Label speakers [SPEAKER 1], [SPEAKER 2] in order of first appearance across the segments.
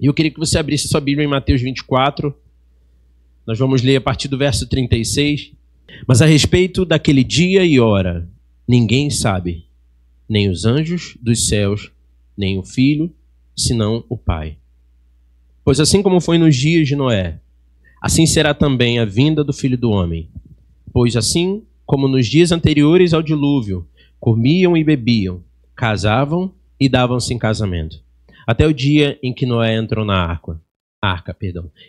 [SPEAKER 1] E eu queria que você abrisse sua Bíblia em Mateus 24. Nós vamos ler a partir do verso 36. Mas a respeito daquele dia e hora, ninguém sabe, nem os anjos dos céus, nem o Filho, senão o Pai. Pois assim como foi nos dias de Noé, assim será também a vinda do Filho do Homem. Pois assim como nos dias anteriores ao dilúvio, comiam e bebiam, casavam e davam-se em casamento, até o dia em que Noé entrou na arca,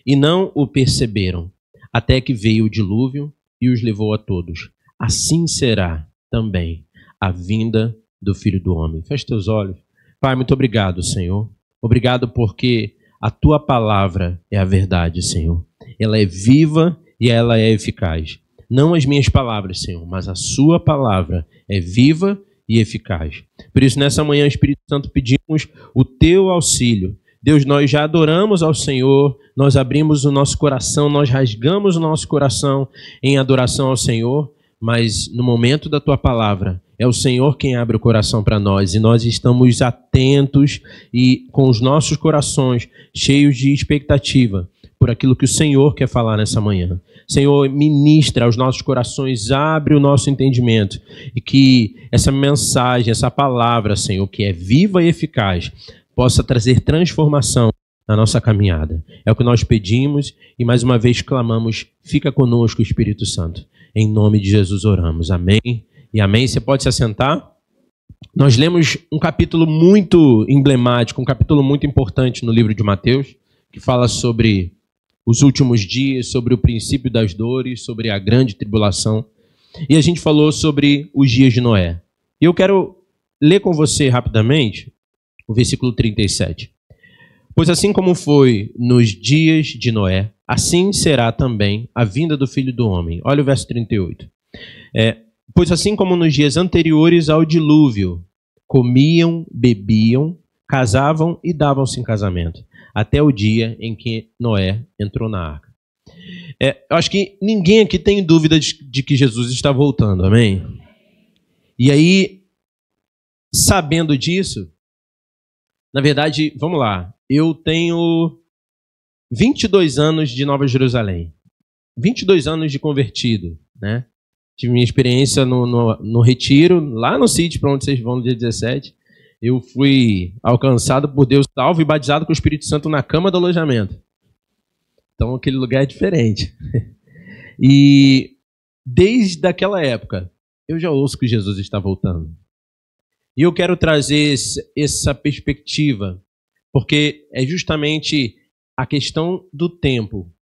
[SPEAKER 1] e não o perceberam, até que veio o dilúvio e os levou a todos. Assim será também a vinda do Filho do Homem. Feche teus olhos. Pai, muito obrigado, Senhor. Obrigado porque a Tua palavra é a verdade, Senhor. Ela é viva e ela é eficaz. Não as minhas palavras, Senhor, mas a Sua palavra é viva e eficaz. Por isso, nessa manhã, Espírito Santo, pedimos o Teu auxílio. Deus, nós já adoramos ao Senhor, nós abrimos o nosso coração, nós rasgamos o nosso coração em adoração ao Senhor, mas no momento da Tua palavra, é o Senhor quem abre o coração para nós e nós estamos atentos e com os nossos corações cheios de expectativa por aquilo que o Senhor quer falar nessa manhã. Senhor, ministra aos nossos corações, abre o nosso entendimento e que essa mensagem, essa palavra, Senhor, que é viva e eficaz, possa trazer transformação na nossa caminhada. É o que nós pedimos e mais uma vez clamamos, fica conosco, Espírito Santo. Em nome de Jesus oramos. Amém e amém. Você pode se assentar? Nós lemos um capítulo muito emblemático, um capítulo muito importante no livro de Mateus, que fala sobre os últimos dias, sobre o princípio das dores, sobre a grande tribulação. E a gente falou sobre os dias de Noé. E eu quero ler com você rapidamente o versículo 37. Pois assim como foi nos dias de Noé, assim será também a vinda do Filho do Homem. Olha o verso 38. Pois assim como nos dias anteriores ao dilúvio, comiam, bebiam, casavam e davam-se em casamento, até o dia em que Noé entrou na arca. Eu acho que ninguém aqui tem dúvida de que Jesus está voltando, amém? E aí, sabendo disso, na verdade, vamos lá, eu tenho 22 anos de Nova Jerusalém, 22 anos de convertido, né? Tive minha experiência no retiro, lá no sítio para onde vocês vão no dia 17. Eu fui alcançado por Deus, salvo e batizado com o Espírito Santo na cama do alojamento. Então aquele lugar é diferente. E desde aquela época, eu já ouço que Jesus está voltando. E eu quero trazer essa perspectiva, porque é justamente a questão do tempo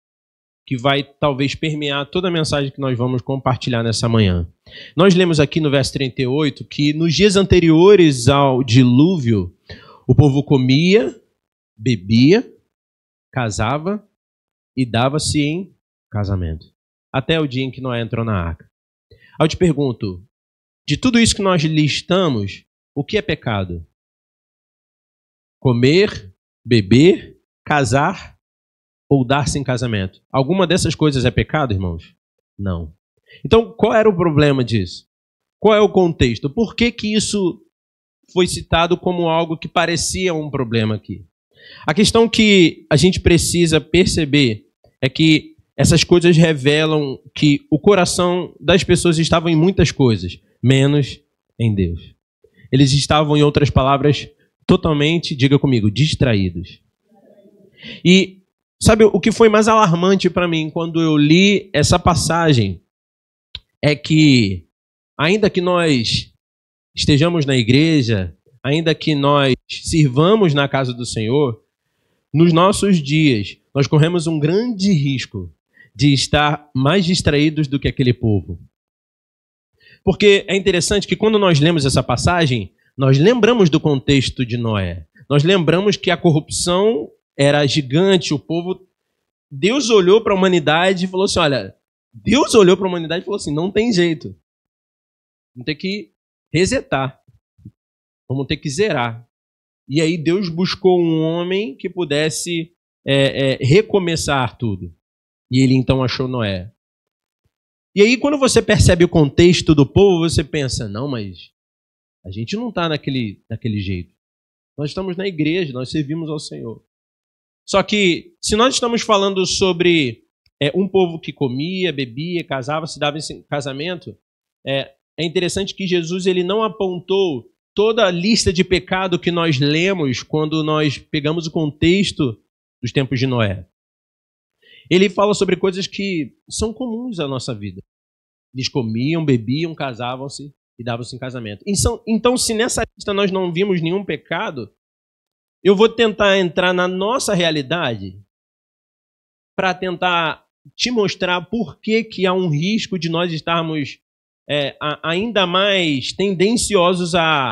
[SPEAKER 1] que vai talvez permear toda a mensagem que nós vamos compartilhar nessa manhã. Nós lemos aqui no verso 38 que nos dias anteriores ao dilúvio, o povo comia, bebia, casava e dava-se em casamento, até o dia em que Noé entrou na arca. Eu te pergunto, de tudo isso que nós listamos, o que é pecado? Comer, beber, casar ou dar-se em casamento? Alguma dessas coisas é pecado, irmãos? Não. Então, qual era o problema disso? Qual é o contexto? Por que que isso foi citado como algo que parecia um problema aqui? A questão que a gente precisa perceber é que essas coisas revelam que o coração das pessoas estava em muitas coisas, menos em Deus. Eles estavam, em outras palavras, totalmente, diga comigo, distraídos. E sabe o que foi mais alarmante para mim quando eu li essa passagem? É que, ainda que nós estejamos na igreja, ainda que nós sirvamos na casa do Senhor, nos nossos dias, nós corremos um grande risco de estar mais distraídos do que aquele povo. Porque é interessante que quando nós lemos essa passagem, nós lembramos do contexto de Noé. Nós lembramos que a corrupção era gigante, o povo... Deus olhou para a humanidade e falou assim, olha, Deus olhou para a humanidade e falou assim, não tem jeito. Vamos ter que resetar. Vamos ter que zerar. E aí Deus buscou um homem que pudesse recomeçar tudo. E ele então achou Noé. E aí quando você percebe o contexto do povo, você pensa, não, mas a gente não está daquele jeito. Nós estamos na igreja, nós servimos ao Senhor. Só que, se nós estamos falando sobre um povo que comia, bebia, casava, se dava em casamento, é interessante que Jesus ele não apontou toda a lista de pecado que nós lemos quando nós pegamos o contexto dos tempos de Noé. Ele fala sobre coisas que são comuns à nossa vida. Eles comiam, bebiam, casavam-se e davam-se em casamento. Então, se nessa lista nós não vimos nenhum pecado, eu vou tentar entrar na nossa realidade para tentar te mostrar por que há um risco de nós estarmos ainda mais tendenciosos a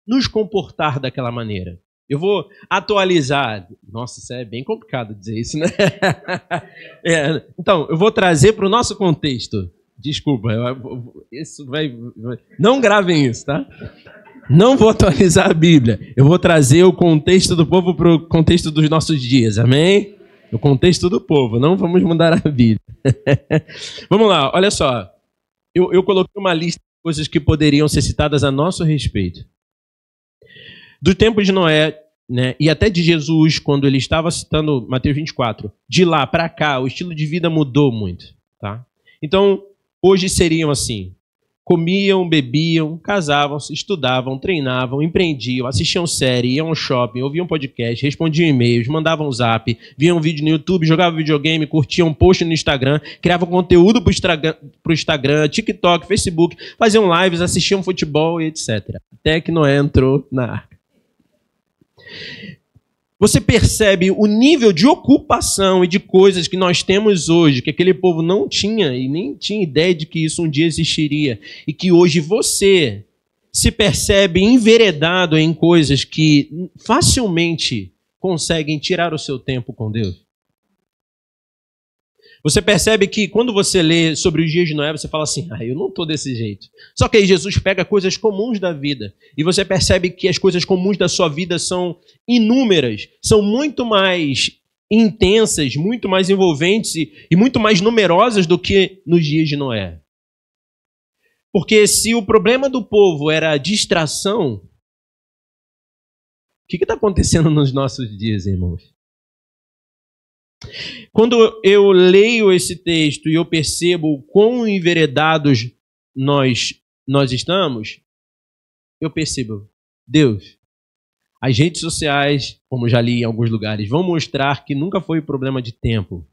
[SPEAKER 1] nos comportar daquela maneira. Eu vou atualizar. Nossa, isso é bem complicado dizer isso, né? Então, eu vou trazer para o nosso contexto. Desculpa, isso vai... Não gravem isso, tá? Não vou atualizar a Bíblia. Eu vou trazer o contexto do povo para o contexto dos nossos dias, amém? O contexto do povo, não vamos mudar a Bíblia. Vamos lá, olha só. Eu coloquei uma lista de coisas que poderiam ser citadas a nosso respeito. Do tempo de Noé, né, e até de Jesus, quando ele estava citando Mateus 24, de lá para cá, o estilo de vida mudou muito. Tá? Então, hoje seriam assim: comiam, bebiam, casavam-se, estudavam, treinavam, empreendiam, assistiam série, iam ao shopping, ouviam podcast, respondiam e-mails, mandavam zap, viam vídeo no YouTube, jogavam videogame, curtiam post no Instagram, criavam conteúdo para o Instagram, TikTok, Facebook, faziam lives, assistiam futebol e etc. Até que Noé entrou na arca. Você percebe o nível de ocupação e de coisas que nós temos hoje, que aquele povo não tinha e nem tinha ideia de que isso um dia existiria, e que hoje você se percebe enveredado em coisas que facilmente conseguem tirar o seu tempo com Deus? Você percebe que quando você lê sobre os dias de Noé, você fala assim: eu não estou desse jeito. Só que aí Jesus pega coisas comuns da vida e você percebe que as coisas comuns da sua vida são inúmeras, são muito mais intensas, muito mais envolventes e muito mais numerosas do que nos dias de Noé. Porque se o problema do povo era a distração, o que está acontecendo nos nossos dias, irmãos? Quando eu leio esse texto e eu percebo quão enveredados nós estamos, eu percebo: Deus, as redes sociais, como já li em alguns lugares, vão mostrar que nunca foi problema de tempo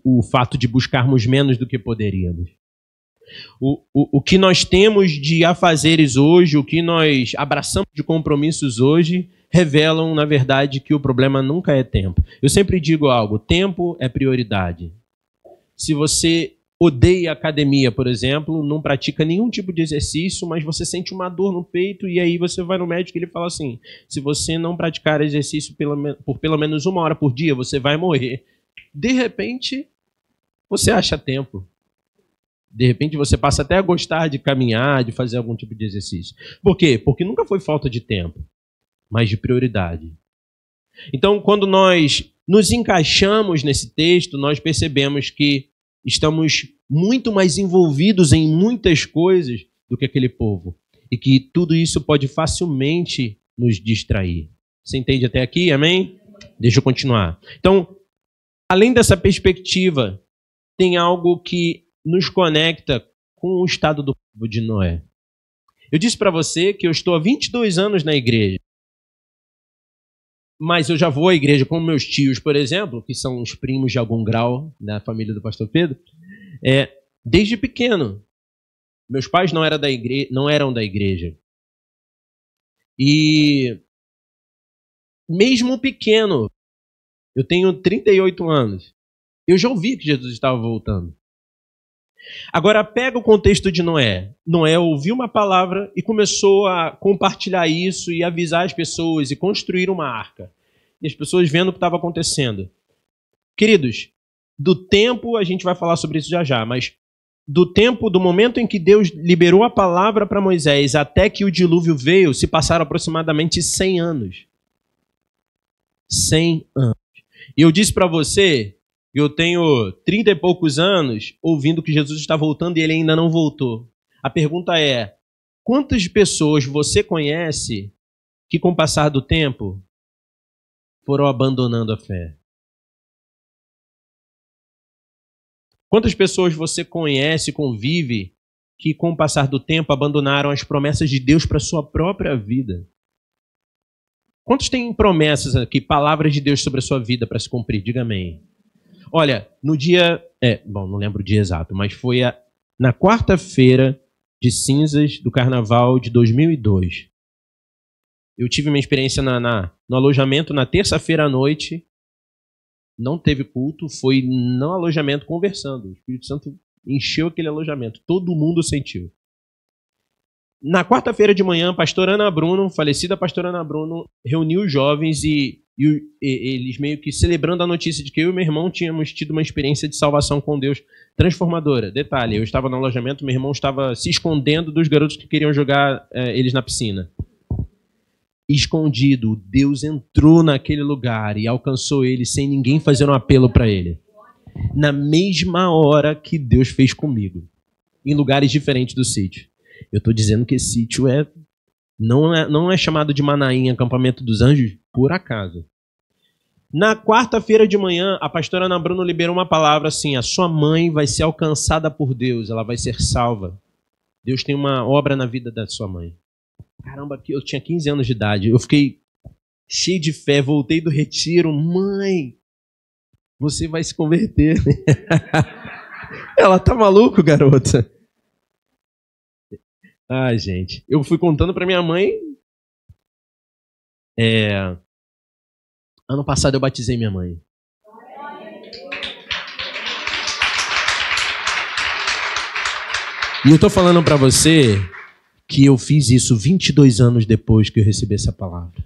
[SPEAKER 1] o fato de buscarmos menos do que poderíamos. O que nós temos de afazeres hoje, o que nós abraçamos de compromissos hoje, revelam, na verdade, que o problema nunca é tempo. Eu sempre digo algo: tempo é prioridade. Se você odeia academia, por exemplo, não pratica nenhum tipo de exercício, mas você sente uma dor no peito e aí você vai no médico e ele fala assim: se você não praticar exercício por pelo menos 1 hora por dia, você vai morrer. De repente, você acha tempo. De repente você passa até a gostar de caminhar, de fazer algum tipo de exercício. Por quê? Porque nunca foi falta de tempo, mas de prioridade. Então, quando nós nos encaixamos nesse texto, nós percebemos que estamos muito mais envolvidos em muitas coisas do que aquele povo. E que tudo isso pode facilmente nos distrair. Você entende até aqui? Amém? Deixa eu continuar. Então, além dessa perspectiva, tem algo que nos conecta com o estado do povo de Noé. Eu disse para você que eu estou há 22 anos na igreja. Mas eu já vou à igreja com meus tios, por exemplo, que são os primos de algum grau da família do pastor Pedro, desde pequeno. Meus pais não eram da igreja. E mesmo pequeno, eu tenho 38 anos, eu já ouvi que Jesus estava voltando. Agora pega o contexto de Noé. Noé ouviu uma palavra e começou a compartilhar isso e avisar as pessoas e construir uma arca. E as pessoas vendo o que estava acontecendo. Queridos, do tempo, a gente vai falar sobre isso já já, mas do momento em que Deus liberou a palavra para Moisés até que o dilúvio veio, se passaram aproximadamente 100 anos. 100 anos. E eu disse para você... Eu tenho 30 e poucos anos ouvindo que Jesus está voltando e ele ainda não voltou. A pergunta é: quantas pessoas você conhece que, com o passar do tempo, foram abandonando a fé? Quantas pessoas você conhece, convive, que com o passar do tempo abandonaram as promessas de Deus para a sua própria vida? Quantos têm promessas aqui, palavras de Deus sobre a sua vida para se cumprir? Diga amém. Olha, no dia... não lembro o dia exato, mas foi na quarta-feira de cinzas do carnaval de 2002. Eu tive uma experiência no alojamento na terça-feira à noite. Não teve culto, foi no alojamento conversando. O Espírito Santo encheu aquele alojamento. Todo mundo sentiu. Na quarta-feira de manhã, a pastora Ana Bruno, falecida pastora Ana Bruno, reuniu os jovens e eles meio que celebrando a notícia de que eu e meu irmão tínhamos tido uma experiência de salvação com Deus transformadora. Detalhe, eu estava no alojamento, meu irmão estava se escondendo dos garotos que queriam jogar eles na piscina. Escondido, Deus entrou naquele lugar e alcançou ele sem ninguém fazer um apelo para ele. Na mesma hora que Deus fez comigo, em lugares diferentes do sítio. Eu estou dizendo que esse sítio não é chamado de Manaim, acampamento dos anjos, por acaso. Na quarta-feira de manhã, a pastora Ana Bruno liberou uma palavra assim: a sua mãe vai ser alcançada por Deus, ela vai ser salva. Deus tem uma obra na vida da sua mãe. Caramba, eu tinha 15 anos de idade. Eu fiquei cheio de fé, voltei do retiro. Mãe, você vai se converter. Ela tá maluco, garota? Ai, gente. Eu fui contando pra minha mãe. Ano passado eu batizei minha mãe. E eu tô falando pra você que eu fiz isso 22 anos depois que eu recebi essa palavra.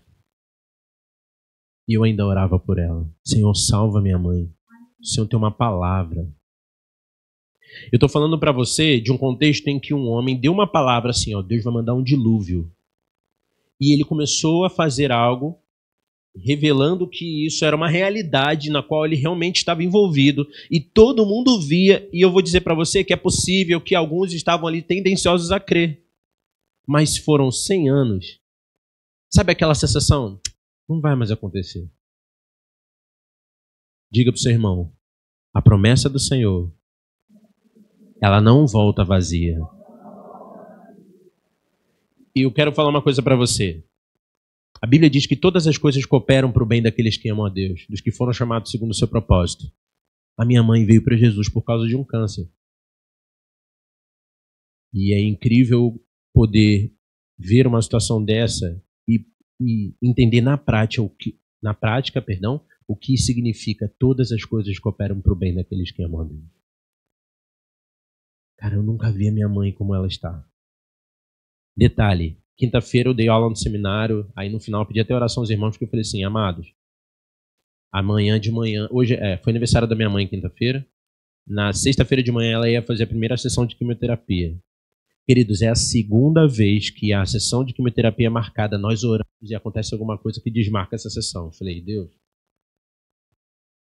[SPEAKER 1] E eu ainda orava por ela. Senhor, salva minha mãe. O Senhor tem uma palavra. Eu estou falando para você de um contexto em que um homem deu uma palavra assim, ó, Deus vai mandar um dilúvio. E ele começou a fazer algo, revelando que isso era uma realidade na qual ele realmente estava envolvido. E todo mundo via, e eu vou dizer para você que é possível que alguns estavam ali tendenciosos a crer. Mas foram 100 anos. Sabe aquela sensação? Não vai mais acontecer. Diga para o seu irmão, a promessa do Senhor, ela não volta vazia. E eu quero falar uma coisa para você. A Bíblia diz que todas as coisas cooperam para o bem daqueles que amam a Deus, dos que foram chamados segundo o seu propósito. A minha mãe veio para Jesus por causa de um câncer. E é incrível poder ver uma situação dessa e entender na prática o que significa todas as coisas cooperam para o bem daqueles que amam a Deus. Cara, eu nunca vi a minha mãe como ela está. Detalhe, quinta-feira eu dei aula no seminário, aí no final eu pedi até oração aos irmãos, porque eu falei assim, amados, amanhã de manhã, hoje foi aniversário da minha mãe quinta-feira, na sexta-feira de manhã ela ia fazer a primeira sessão de quimioterapia. Queridos, é a segunda vez que a sessão de quimioterapia é marcada, nós oramos e acontece alguma coisa que desmarca essa sessão. Eu falei, Deus,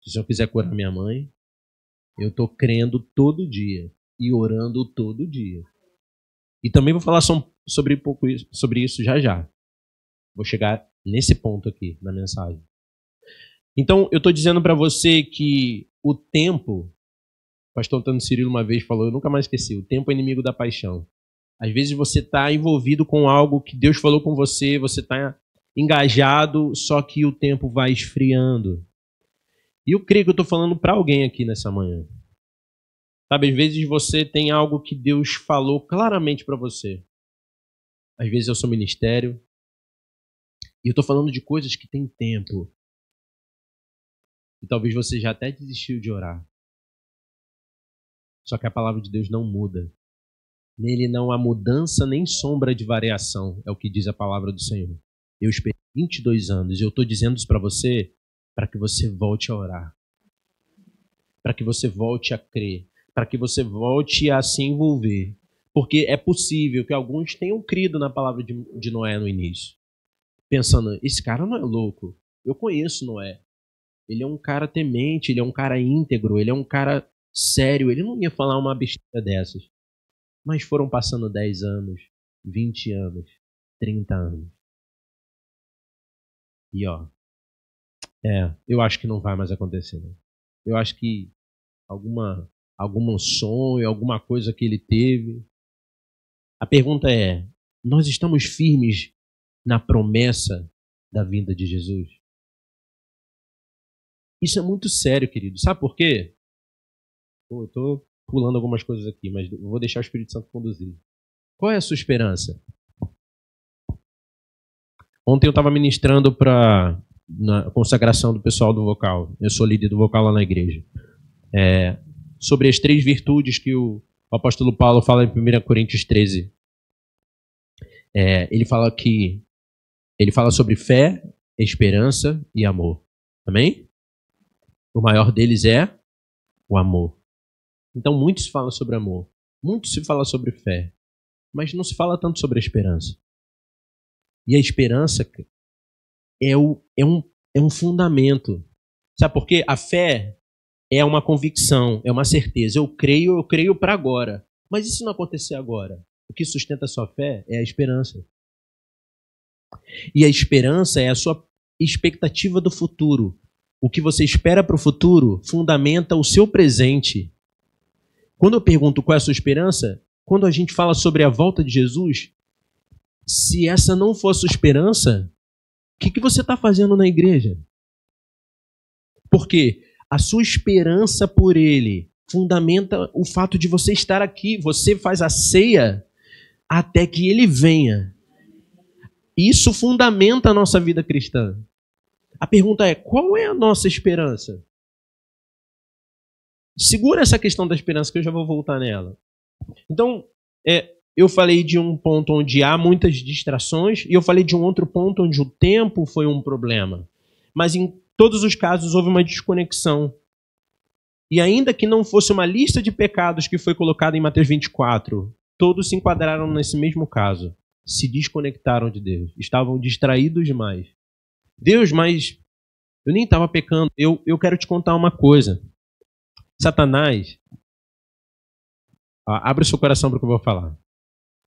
[SPEAKER 1] se o Senhor quiser curar minha mãe, eu estou crendo todo dia e orando todo dia. E também vou falar sobre isso já. Vou chegar nesse ponto aqui na mensagem. Então, eu estou dizendo para você que o tempo, o pastor Antônio Cirilo uma vez falou, eu nunca mais esqueci, o tempo é inimigo da paixão. Às vezes você está envolvido com algo que Deus falou com você, você está engajado, só que o tempo vai esfriando. E eu creio que eu estou falando para alguém aqui nessa manhã. Sabe, às vezes você tem algo que Deus falou claramente para você. Às vezes é o seu ministério. E eu estou falando de coisas que tem tempo. E talvez você já até desistiu de orar. Só que a palavra de Deus não muda. Nele não há mudança nem sombra de variação, é o que diz a palavra do Senhor. Eu esperei 22 anos e eu estou dizendo isso para você para que você volte a orar. Para que você volte a crer. Para que você volte a se envolver. Porque é possível que alguns tenham crido na palavra de Noé no início. Pensando, esse cara não é louco. Eu conheço Noé. Ele é um cara temente, ele é um cara íntegro, ele é um cara sério. Ele não ia falar uma besteira dessas. Mas foram passando 10 anos, 20 anos, 30 anos. E Eu acho que não vai mais acontecer. Né? Eu acho que algum sonho, alguma coisa que ele teve. A pergunta é, nós estamos firmes na promessa da vinda de Jesus? Isso é muito sério, querido. Sabe por quê? Eu estou pulando algumas coisas aqui, mas eu vou deixar o Espírito Santo conduzir. Qual é a sua esperança? Ontem eu estava ministrando na consagração do pessoal do vocal. Eu sou líder do vocal lá na igreja. Sobre as 3 virtudes que o apóstolo Paulo fala em 1 Coríntios 13. Ele fala sobre fé, esperança e amor. Amém? O maior deles é o amor. Então, muito se fala sobre amor. Muito se fala sobre fé. Mas não se fala tanto sobre a esperança. E a esperança é um fundamento. Sabe por quê? A fé é uma convicção, é uma certeza. Eu creio para agora. Mas e se não acontecer agora? O que sustenta a sua fé é a esperança. E a esperança é a sua expectativa do futuro. O que você espera para o futuro fundamenta o seu presente. Quando eu pergunto qual é a sua esperança, quando a gente fala sobre a volta de Jesus, se essa não for a sua esperança, o que você está fazendo na igreja? Porque a sua esperança por Ele fundamenta o fato de você estar aqui. Você faz a ceia até que Ele venha. Isso fundamenta a nossa vida cristã. A pergunta é, qual é a nossa esperança? Segura essa questão da esperança que eu já vou voltar nela. Então, eu falei de um ponto onde há muitas distrações e eu falei de um outro ponto onde o tempo foi um problema. Mas em todos os casos houve uma desconexão. E ainda que não fosse uma lista de pecados que foi colocada em Mateus 24, todos se enquadraram nesse mesmo caso. Se desconectaram de Deus. Estavam distraídos demais. Deus, mas eu nem estava pecando. Eu quero te contar uma coisa. Satanás, abre o seu coração para o que eu vou falar.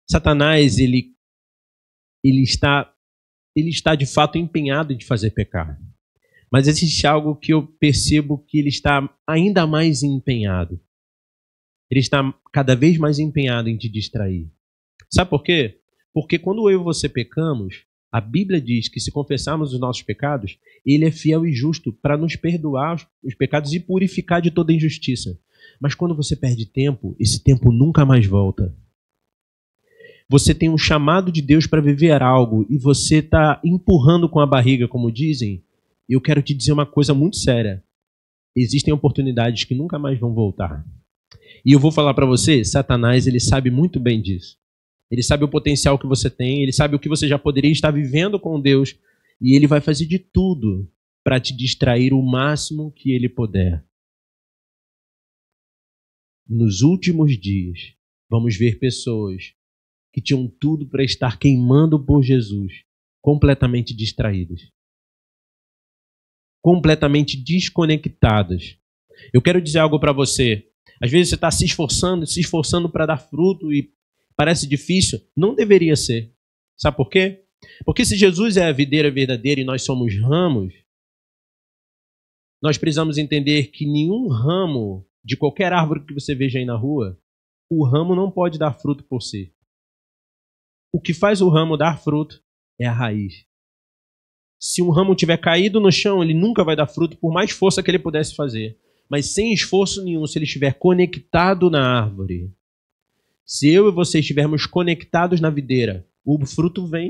[SPEAKER 1] Satanás, ele está de fato empenhado em te fazer pecar. Mas existe algo que eu percebo que ele está ainda mais empenhado. Ele está cada vez mais empenhado em te distrair. Sabe por quê? Porque quando eu e você pecamos, a Bíblia diz que se confessarmos os nossos pecados, Ele é fiel e justo para nos perdoar os pecados e purificar de toda injustiça. Mas quando você perde tempo, esse tempo nunca mais volta. Você tem um chamado de Deus para viver algo e você está empurrando com a barriga, como dizem. Eu quero te dizer uma coisa muito séria. Existem oportunidades que nunca mais vão voltar. E eu vou falar para você, Satanás, ele sabe muito bem disso. Ele sabe o potencial que você tem, ele sabe o que você já poderia estar vivendo com Deus, e ele vai fazer de tudo para te distrair o máximo que ele puder. Nos últimos dias, vamos ver pessoas que tinham tudo para estar queimando por Jesus, completamente distraídas. Completamente desconectadas. Eu quero dizer algo para você. Às vezes você está se esforçando para dar fruto e parece difícil. Não deveria ser. Sabe por quê? Porque se Jesus é a videira verdadeira e nós somos ramos, nós precisamos entender que nenhum ramo de qualquer árvore que você veja aí na rua, o ramo não pode dar fruto por si. O que faz o ramo dar fruto é a raiz. Se um ramo tiver caído no chão, ele nunca vai dar fruto, por mais força que ele pudesse fazer. Mas sem esforço nenhum, se ele estiver conectado na árvore, se eu e você estivermos conectados na videira, o fruto vem.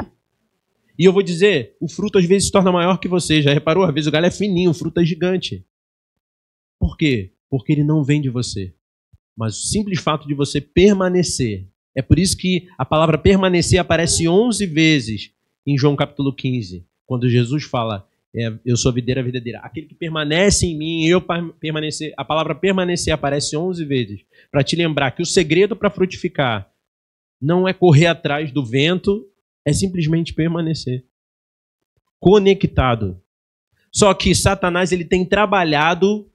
[SPEAKER 1] E eu vou dizer, o fruto às vezes se torna maior que você. Já reparou? Às vezes o galho é fininho, o fruto é gigante. Por quê? Porque ele não vem de você. Mas o simples fato de você permanecer. É por isso que a palavra permanecer aparece 11 vezes em João capítulo 15. Quando Jesus fala, eu sou a videira verdadeira. Aquele que permanece em mim, eu permanecer. A palavra permanecer aparece 11 vezes. Para te lembrar que o segredo para frutificar não é correr atrás do vento, é simplesmente permanecer. Conectado. Só que Satanás ele tem trabalhado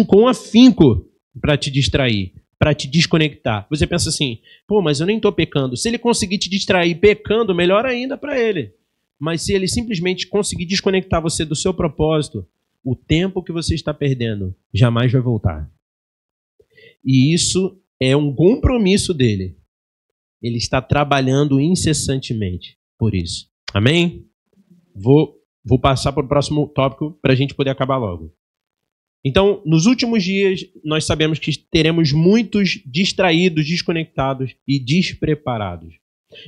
[SPEAKER 1] com afinco para te distrair, para te desconectar. Você pensa assim, mas eu nem estou pecando. Se ele conseguir te distrair pecando, melhor ainda para ele. Mas se ele simplesmente conseguir desconectar você do seu propósito, o tempo que você está perdendo jamais vai voltar. E isso é um compromisso dele. Ele está trabalhando incessantemente por isso. Amém? Vou passar para o próximo tópico para a gente poder acabar logo. Então, nos últimos dias, nós sabemos que teremos muitos distraídos, desconectados e despreparados.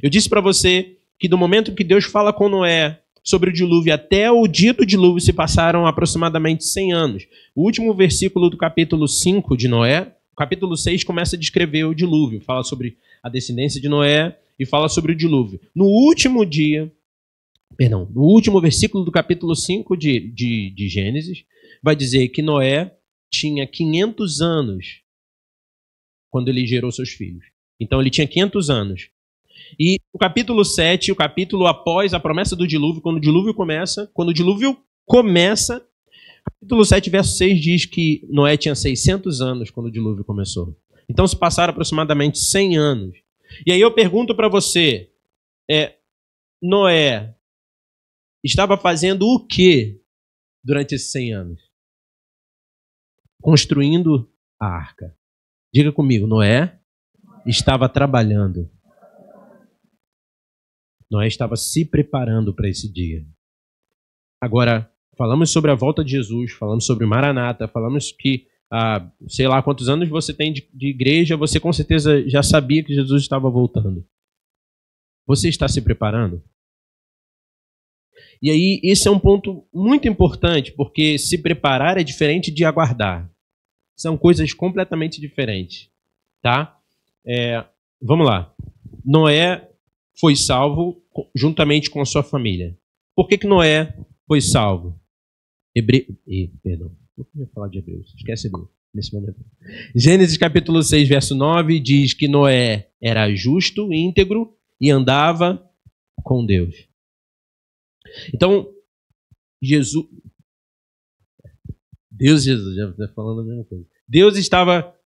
[SPEAKER 1] Eu disse para você que do momento que Deus fala com Noé sobre o dilúvio até o dia do dilúvio se passaram aproximadamente 100 anos. O último versículo do capítulo 5 de Noé, o capítulo 6 começa a descrever o dilúvio, fala sobre a descendência de Noé e fala sobre o dilúvio. No último versículo do capítulo 5 de Gênesis, vai dizer que Noé tinha 500 anos quando ele gerou seus filhos. Então ele tinha 500 anos. E o capítulo 7, o capítulo após a promessa do dilúvio, quando o dilúvio começa, capítulo 7, verso 6 diz que Noé tinha 600 anos quando o dilúvio começou. Então se passaram aproximadamente 100 anos. E aí eu pergunto para você, Noé estava fazendo o quê durante esses 100 anos? Construindo a arca. Diga comigo, Noé estava trabalhando. Noé estava se preparando para esse dia. Agora, falamos sobre a volta de Jesus, falamos sobre Maranata, falamos que, sei lá quantos anos você tem de igreja, você com certeza já sabia que Jesus estava voltando. Você está se preparando? E aí, esse é um ponto muito importante, porque se preparar é diferente de aguardar. São coisas completamente diferentes, tá? Vamos lá. Noé foi salvo juntamente com a sua família. Por que Noé foi salvo? Perdão, não queria falar de Hebreus, esquece Hebreus nesse momento. Gênesis capítulo 6, verso 9, diz que Noé era justo, íntegro e andava com Deus. Então, Deus já está falando a mesma coisa. Deus estava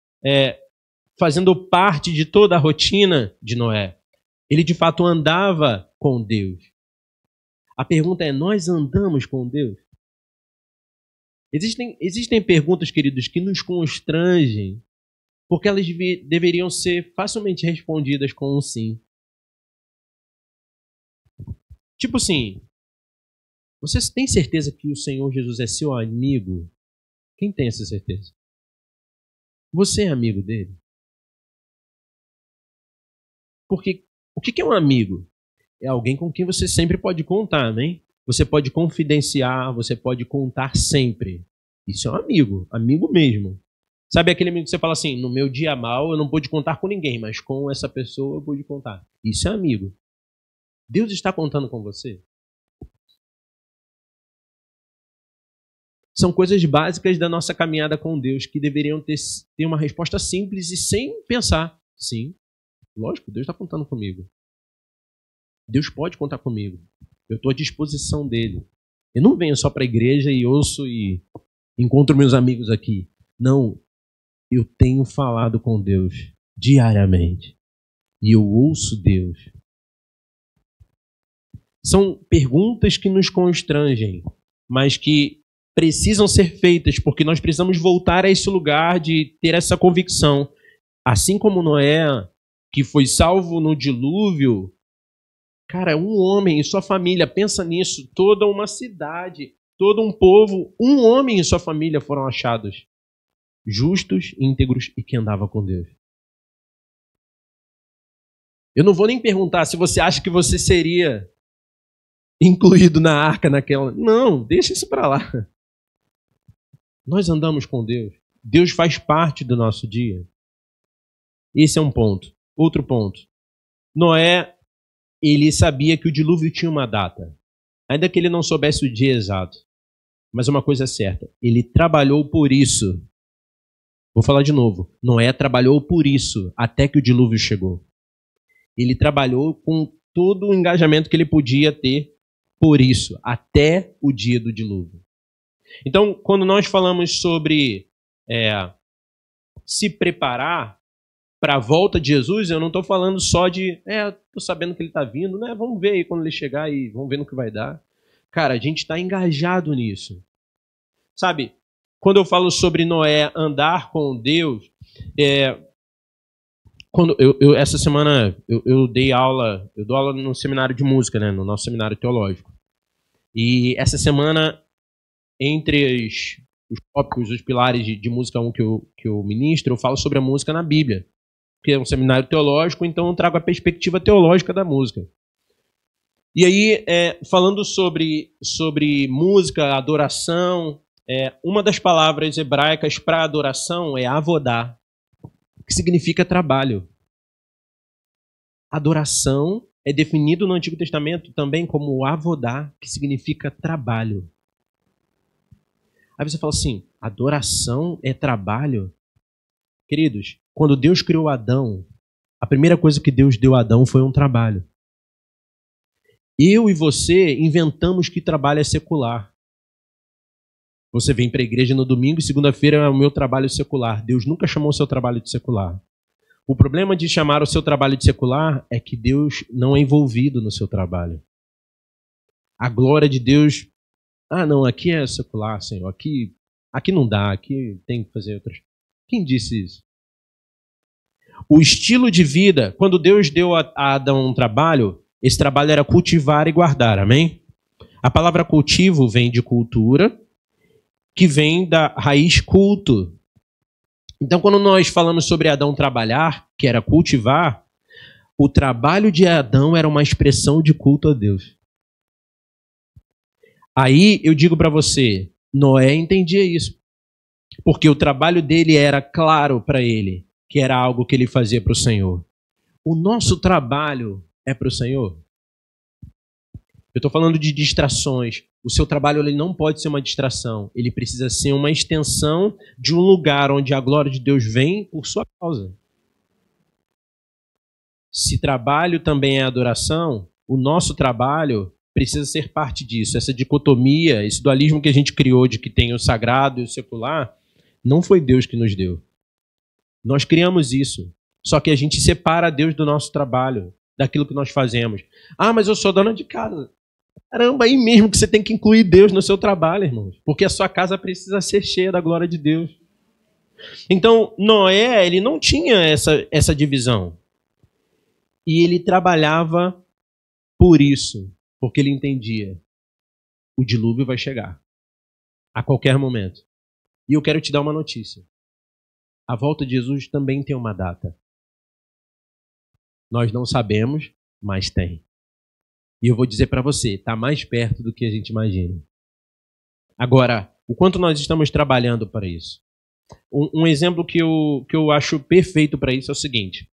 [SPEAKER 1] fazendo parte de toda a rotina de Noé. Ele de fato andava com Deus. A pergunta é, nós andamos com Deus? Existem perguntas, queridos, que nos constrangem, porque elas deveriam ser facilmente respondidas com um sim. Tipo assim, você tem certeza que o Senhor Jesus é seu amigo? Quem tem essa certeza? Você é amigo dele? Porque o que é um amigo? É alguém com quem você sempre pode contar, né? Você pode confidenciar, você pode contar sempre. Isso é um amigo, amigo mesmo. Sabe aquele amigo que você fala assim, no meu dia mal eu não pude contar com ninguém, mas com essa pessoa eu pude contar. Isso é amigo. Deus está contando com você? São coisas básicas da nossa caminhada com Deus que deveriam ter uma resposta simples e sem pensar. Sim, lógico, Deus está contando comigo. Deus pode contar comigo. Eu estou à disposição dele. Eu não venho só para a igreja e ouço e encontro meus amigos aqui. Não, eu tenho falado com Deus diariamente. E eu ouço Deus. São perguntas que nos constrangem, mas que precisam ser feitas, porque nós precisamos voltar a esse lugar de ter essa convicção. Assim como Noé, que foi salvo no dilúvio, cara, um homem e sua família, pensa nisso, toda uma cidade, todo um povo, um homem e sua família foram achados justos, íntegros e que andavam com Deus. Eu não vou nem perguntar se você acha que você seria incluído na arca naquela... Não, deixa isso para lá. Nós andamos com Deus. Deus faz parte do nosso dia. Esse é um ponto. Outro ponto. Noé, ele sabia que o dilúvio tinha uma data. Ainda que ele não soubesse o dia exato. Mas uma coisa é certa. Ele trabalhou por isso. Vou falar de novo. Noé trabalhou por isso até que o dilúvio chegou. Ele trabalhou com todo o engajamento que ele podia ter por isso, até o dia do dilúvio. Então, quando nós falamos sobre se preparar para a volta de Jesus, eu não estou falando só de, estou sabendo que ele está vindo, né? Vamos ver aí quando ele chegar e vamos ver no que vai dar. Cara, a gente está engajado nisso. Sabe, quando eu falo sobre Noé andar com Deus, quando essa semana eu dou aula no seminário de música, né? No nosso seminário teológico. E essa semana, entre os tópicos, os pilares de música 1 que eu ministro, eu falo sobre a música na Bíblia. Porque é um seminário teológico, então eu trago a perspectiva teológica da música. E aí, falando sobre música, adoração, uma das palavras hebraicas para adoração é avodá, que significa trabalho. Adoração é definido no Antigo Testamento também como avodá, que significa trabalho. Aí você fala assim, adoração é trabalho? Queridos, quando Deus criou Adão, a primeira coisa que Deus deu a Adão foi um trabalho. Eu e você inventamos que trabalho é secular. Você vem para a igreja no domingo e segunda-feira é o meu trabalho secular. Deus nunca chamou o seu trabalho de secular. O problema de chamar o seu trabalho de secular é que Deus não é envolvido no seu trabalho. A glória de Deus... não, aqui é secular, Senhor. Aqui não dá, aqui tem que fazer outras... Quem disse isso? O estilo de vida, quando Deus deu a Adão um trabalho, esse trabalho era cultivar e guardar, amém? A palavra cultivo vem de cultura, que vem da raiz culto. Então, quando nós falamos sobre Adão trabalhar, que era cultivar, o trabalho de Adão era uma expressão de culto a Deus. Aí eu digo para você, Noé entendia isso. Porque o trabalho dele era claro para ele, que era algo que ele fazia para o Senhor. O nosso trabalho é para o Senhor? Eu estou falando de distrações. O seu trabalho ele não pode ser uma distração. Ele precisa ser uma extensão de um lugar onde a glória de Deus vem por sua causa. Se trabalho também é adoração, o nosso trabalho precisa ser parte disso. Essa dicotomia, esse dualismo que a gente criou de que tem o sagrado e o secular, não foi Deus que nos deu. Nós criamos isso. Só que a gente separa Deus do nosso trabalho, daquilo que nós fazemos. Mas eu sou dona de casa. Caramba, aí mesmo que você tem que incluir Deus no seu trabalho, irmãos. Porque a sua casa precisa ser cheia da glória de Deus. Então, Noé, ele não tinha essa divisão. E ele trabalhava por isso. Porque ele entendia. O dilúvio vai chegar. A qualquer momento. E eu quero te dar uma notícia. A volta de Jesus também tem uma data. Nós não sabemos, mas tem. E eu vou dizer para você, está mais perto do que a gente imagina. Agora, o quanto nós estamos trabalhando para isso? Um exemplo que eu acho perfeito para isso é o seguinte.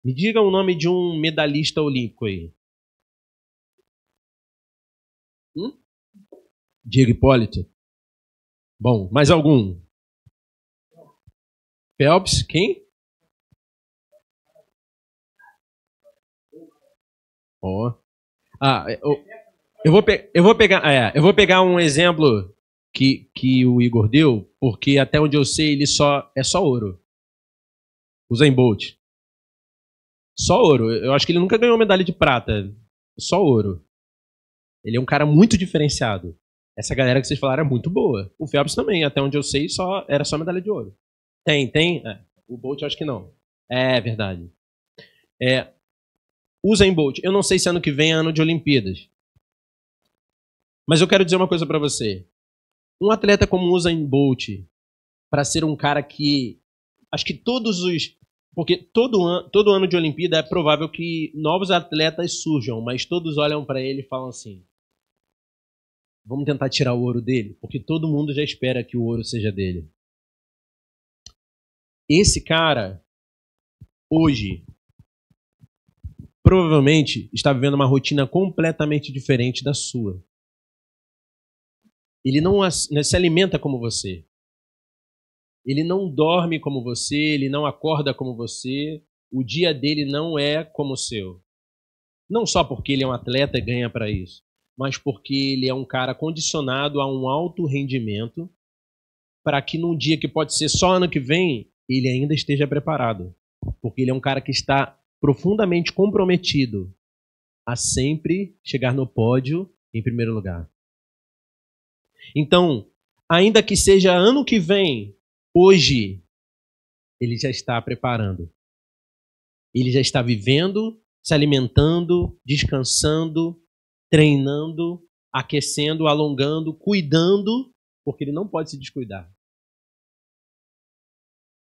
[SPEAKER 1] Me diga o nome de um medalhista olímpico aí. Diego Hipólito? Bom, mais algum? Phelps? Quem? Eu vou pegar um exemplo que o Igor deu, porque até onde eu sei ele é só ouro. Usain Bolt. Só ouro. Eu acho que ele nunca ganhou medalha de prata. Só ouro. Ele é um cara muito diferenciado. Essa galera que vocês falaram é muito boa. O Phelps também, até onde eu sei, era só medalha de ouro. Tem? O Bolt eu acho que não. É verdade. Usain Bolt. Eu não sei se ano que vem é ano de Olimpíadas. Mas eu quero dizer uma coisa para você. Um atleta como Usain Bolt, para ser um cara que... Acho que porque todo ano de Olimpíada é provável que novos atletas surjam, mas todos olham para ele e falam assim, vamos tentar tirar o ouro dele, porque todo mundo já espera que o ouro seja dele. Esse cara, hoje, provavelmente está vivendo uma rotina completamente diferente da sua. Ele não se alimenta como você. Ele não dorme como você, ele não acorda como você. O dia dele não é como o seu. Não só porque ele é um atleta e ganha para isso, mas porque ele é um cara condicionado a um alto rendimento para que num dia que pode ser só ano que vem, ele ainda esteja preparado. Porque ele é um cara que está profundamente comprometido a sempre chegar no pódio em primeiro lugar. Então, ainda que seja ano que vem, hoje, ele já está preparando. Ele já está vivendo, se alimentando, descansando, treinando, aquecendo, alongando, cuidando, porque ele não pode se descuidar.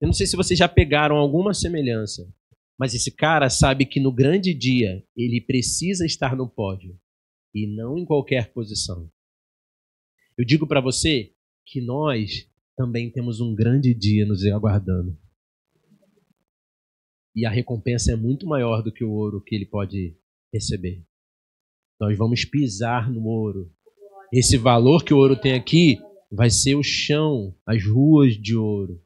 [SPEAKER 1] Eu não sei se vocês já pegaram alguma semelhança, mas esse cara sabe que no grande dia ele precisa estar no pódio e não em qualquer posição. Eu digo para você que nós também temos um grande dia nos aguardando. E a recompensa é muito maior do que o ouro que ele pode receber. Nós vamos pisar no ouro. Esse valor que o ouro tem aqui vai ser o chão, as ruas de ouro.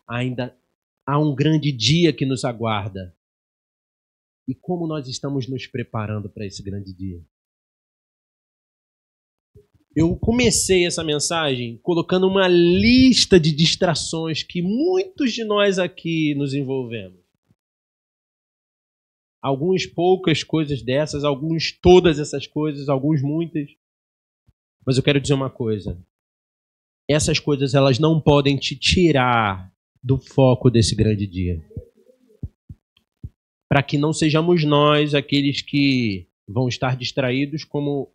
[SPEAKER 1] Ainda há um grande dia que nos aguarda. E como nós estamos nos preparando para esse grande dia? Eu comecei essa mensagem colocando uma lista de distrações que muitos de nós aqui nos envolvemos. Alguns poucas coisas dessas, alguns todas essas coisas, alguns muitas. Mas eu quero dizer uma coisa. Essas coisas elas não podem te tirar do foco desse grande dia. Para que não sejamos nós aqueles que vão estar distraídos como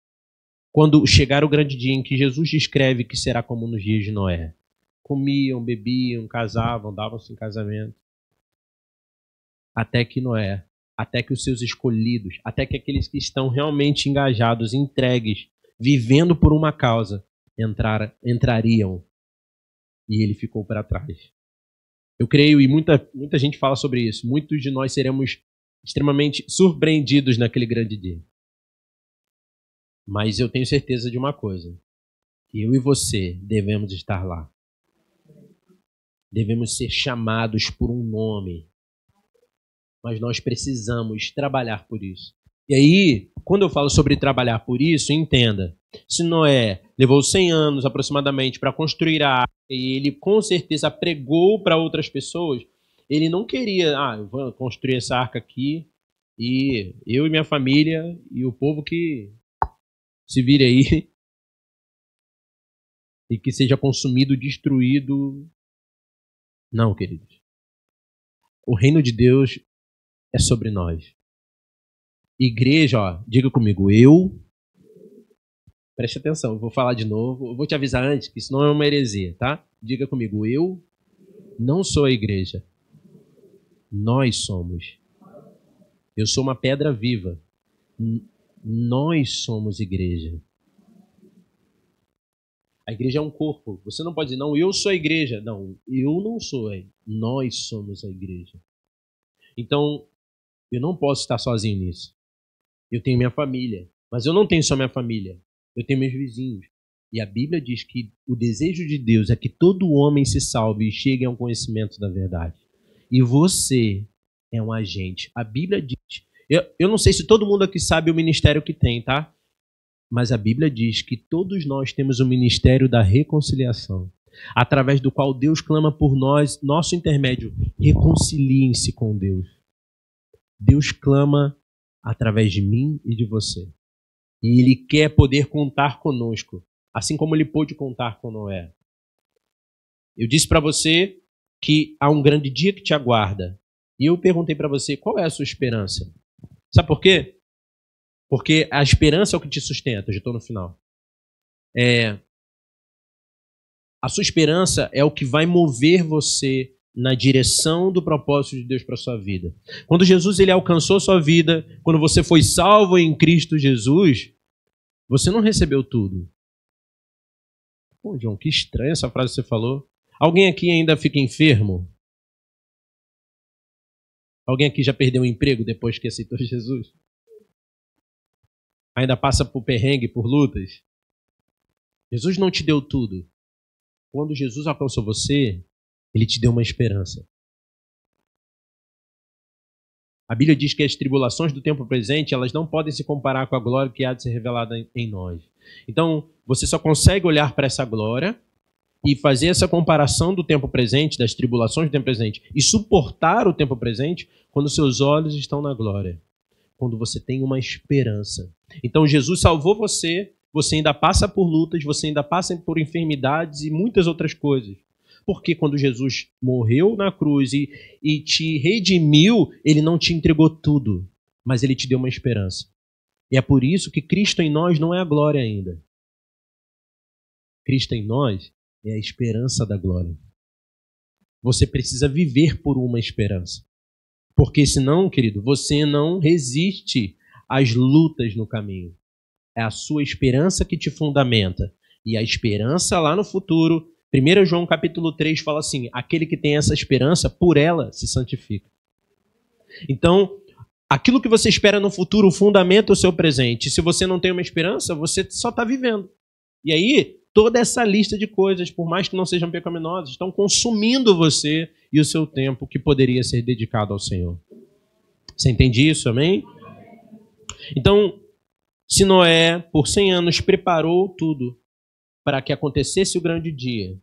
[SPEAKER 1] quando chegar o grande dia em que Jesus descreve que será como nos dias de Noé. Comiam, bebiam, casavam, davam-se em casamento. Até que Noé, até que os seus escolhidos, até que aqueles que estão realmente engajados, entregues, vivendo por uma causa, entrariam. E ele ficou para trás. Eu creio, e muita gente fala sobre isso, muitos de nós seremos extremamente surpreendidos naquele grande dia. Mas eu tenho certeza de uma coisa, que eu e você devemos estar lá. Devemos ser chamados por um nome. Mas nós precisamos trabalhar por isso. E aí, quando eu falo sobre trabalhar por isso, entenda. Se Noé levou 100 anos aproximadamente para construir a arca e ele com certeza pregou para outras pessoas, ele não queria, eu vou construir essa arca aqui e eu e minha família e o povo que se vire aí e que seja consumido, destruído. Não, queridos. O reino de Deus é sobre nós. Igreja, diga comigo, preste atenção, eu vou falar de novo, eu vou te avisar antes, que isso não é uma heresia, tá? Diga comigo, eu não sou a igreja. Nós somos. Eu sou uma pedra viva. Nós somos igreja. A igreja é um corpo. Você não pode dizer, não, eu sou a igreja. Não, eu não sou. Nós somos a igreja. Então, eu não posso estar sozinho nisso. Eu tenho minha família. Mas eu não tenho só minha família. Eu tenho meus vizinhos. E a Bíblia diz que o desejo de Deus é que todo homem se salve e chegue a um conhecimento da verdade. E você é um agente. A Bíblia diz... Eu não sei se todo mundo aqui sabe o ministério que tem, tá? Mas a Bíblia diz que todos nós temos o ministério da reconciliação, através do qual Deus clama por nós, nosso intermédio. Reconciliem-se com Deus. Deus clama através de mim e de você. E Ele quer poder contar conosco, assim como Ele pôde contar com Noé. Eu disse para você que há um grande dia que te aguarda. E eu perguntei para você, qual é a sua esperança? Sabe por quê? Porque a esperança é o que te sustenta. Eu já estou no final. A sua esperança é o que vai mover você na direção do propósito de Deus para a sua vida. Quando Jesus ele alcançou a sua vida, quando você foi salvo em Cristo Jesus, você não recebeu tudo. Pô, John, que estranha essa frase que você falou. Alguém aqui ainda fica enfermo? Alguém aqui já perdeu o emprego depois que aceitou Jesus? Ainda passa por perrengue, por lutas? Jesus não te deu tudo. Quando Jesus alcançou você, Ele te deu uma esperança. A Bíblia diz que as tribulações do tempo presente, elas não podem se comparar com a glória que há de ser revelada em nós. Então, você só consegue olhar para essa glória e fazer essa comparação do tempo presente, das tribulações do tempo presente, e suportar o tempo presente quando seus olhos estão na glória, quando você tem uma esperança. Então Jesus salvou você, você ainda passa por lutas, você ainda passa por enfermidades e muitas outras coisas. Porque quando Jesus morreu na cruz e te redimiu, ele não te entregou tudo, mas ele te deu uma esperança. E é por isso que Cristo em nós não é a glória ainda. Cristo em nós é a esperança da glória. Você precisa viver por uma esperança. Porque senão, querido, você não resiste às lutas no caminho. É a sua esperança que te fundamenta. E a esperança lá no futuro, 1 João capítulo 3 fala assim, aquele que tem essa esperança, por ela se santifica. Então, aquilo que você espera no futuro fundamenta o seu presente. Se você não tem uma esperança, você só está vivendo. E aí, toda essa lista de coisas, por mais que não sejam pecaminosas, estão consumindo você e o seu tempo que poderia ser dedicado ao Senhor. Você entende isso, amém? Então, se Noé, por 100 anos, preparou tudo para que acontecesse o grande dia,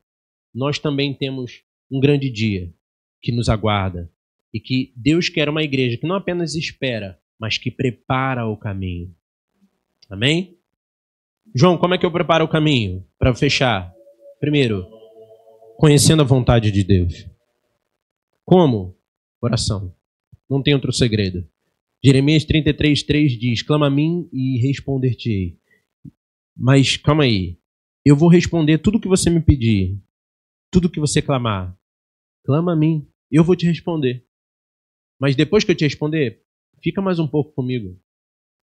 [SPEAKER 1] nós também temos um grande dia que nos aguarda e que Deus quer uma igreja que não apenas espera, mas que prepara o caminho. Amém? João, como é que eu preparo o caminho? Para fechar. Primeiro, conhecendo a vontade de Deus. Como? Oração. Não tem outro segredo. Jeremias 33:3 diz, clama a mim e responder-te-ei. Mas calma aí. Eu vou responder tudo que você me pedir. Tudo que você clamar. Clama a mim. Eu vou te responder. Mas depois que eu te responder, fica mais um pouco comigo.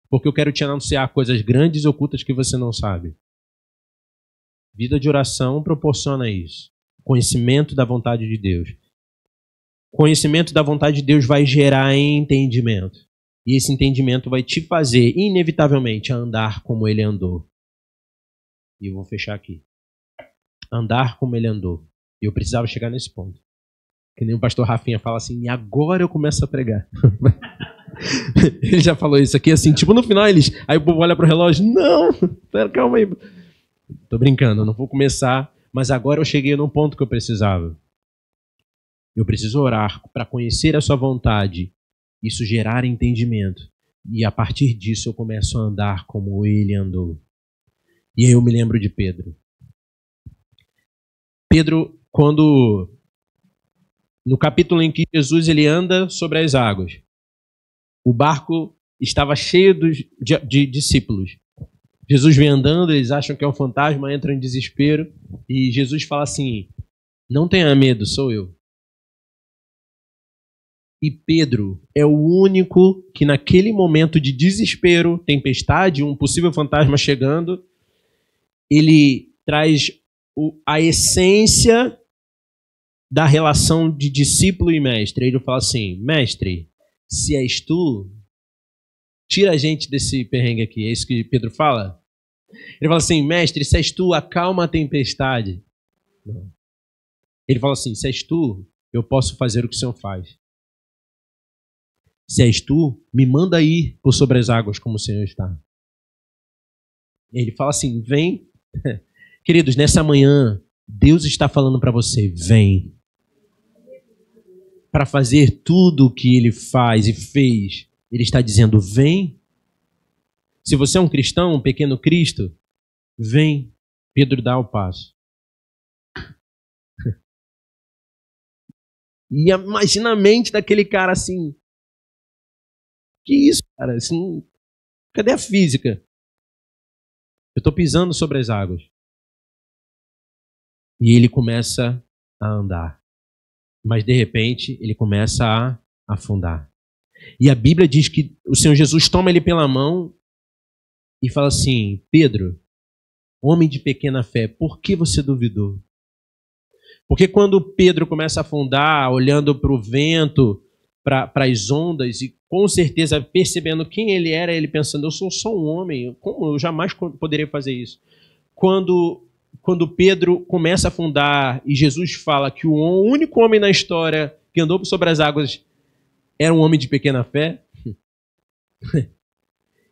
[SPEAKER 1] Porque eu quero te anunciar coisas grandes e ocultas que você não sabe. Vida de oração proporciona isso. Conhecimento da vontade de Deus. Conhecimento da vontade de Deus vai gerar entendimento. E esse entendimento vai te fazer, inevitavelmente, a andar como ele andou. E eu vou fechar aqui. Andar como ele andou. E eu precisava chegar nesse ponto. Que nem o pastor Rafinha fala assim, e agora eu começo a pregar. Ele já falou isso aqui assim, tipo no final eles... Aí o povo olha pro relógio, não, pera, calma aí. Tô brincando, eu não vou começar, mas agora eu cheguei num ponto que eu precisava. Eu preciso orar para conhecer a sua vontade, isso gerar entendimento. E a partir disso eu começo a andar como ele andou. E aí eu me lembro de Pedro. Pedro, quando... No capítulo em que Jesus ele anda sobre as águas, o barco estava cheio de discípulos. Jesus vem andando, eles acham que é um fantasma, entram em desespero. E Jesus fala assim, não tenha medo, sou eu. E Pedro é o único que naquele momento de desespero, tempestade, um possível fantasma chegando, ele traz a essência da relação de discípulo e mestre. Ele fala assim, mestre, se és tu, tira a gente desse perrengue aqui. É isso que Pedro fala? Ele fala assim, mestre, se és tu, acalma a tempestade. Não. Ele fala assim, se és tu, eu posso fazer o que o Senhor faz. Se és tu, me manda ir por sobre as águas como o Senhor está. Ele fala assim, vem. Queridos, nessa manhã, Deus está falando para você, vem. Para fazer tudo o que ele faz e fez. Ele está dizendo, vem. Se você é um cristão, um pequeno Cristo, vem. Pedro dá o passo. E imagina a mente daquele cara assim. Que isso, cara? Assim, cadê a física? Eu estou pisando sobre as águas. E ele começa a andar. Mas de repente ele começa a afundar. E a Bíblia diz que o Senhor Jesus toma ele pela mão e fala assim, Pedro, homem de pequena fé, por que você duvidou? Porque quando Pedro começa a afundar, olhando para o vento, para as ondas, e com certeza percebendo quem ele era, ele pensando, eu sou só um homem, como eu jamais poderia fazer isso? Quando Pedro começa a afundar e Jesus fala que o único homem na história que andou sobre as águas era um homem de pequena fé,